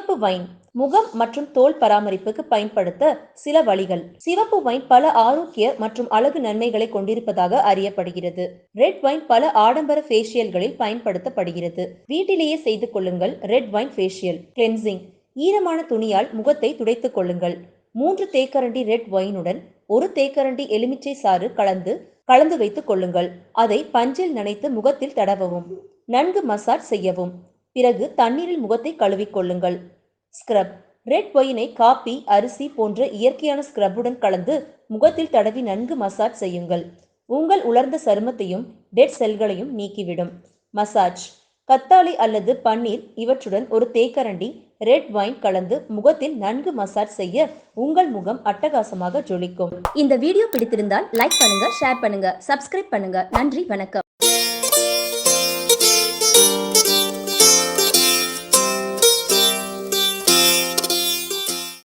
சிவப்பு வைன் முகம் மற்றும் தோல் பராமரிப்புக்கு பயன்படுத்த சில வழிகள். சிவப்பு வைன் பல ஆரோக்கிய மற்றும் அழகு நன்மைகளை கொண்டிருப்பதாக அறியப்படுகிறது. ரெட் வைன் பல ஆடம்பர ஃபேஷியல்களில் பயன்படுத்தப்படுகிறது. வீட்டிலேயே செய்து கொள்ளுங்கள். Red wine facial cleansing. ஈரமான துணியால் முகத்தை துடைத்துக் கொள்ளுங்கள். 3 தேக்கரண்டி ரெட் வைனுடன் 1 தேக்கரண்டி எலுமிச்சை சாறு கலந்து வைத்துக் கொள்ளுங்கள். அதை பஞ்சில் நனைத்து முகத்தில் தடவவும். நன்கு மசாஜ் செய்யவும். பிறகு தண்ணீரில் முகத்தை கழுவிக் கொள்ளுங்கள். ஸ்க்ரப். ரெட் ஒயினை காபி, அரிசி போன்ற இயற்கையான ஸ்க்ரப்புடன் கலந்து முகத்தில் தடவி நன்கு மசாஜ் செய்யுங்கள். உங்கள் உலர்ந்த சருமத்தையும் டெட் செல்களையும் நீக்கிவிடும். மசாஜ். கத்தாழை அல்லது பன்னீர் இவற்றுடன் 1 தேக்கரண்டி ரெட் வைன் கலந்து முகத்தில் நன்கு மசாஜ் செய்ய உங்கள் முகம் அட்டகாசமாக ஜொலிக்கும். இந்த வீடியோ பிடித்திருந்தால் லைக் பண்ணுங்க, ஷேர் பண்ணுங்க, சப்ஸ்கிரைப் பண்ணுங்க. நன்றி, வணக்கம்.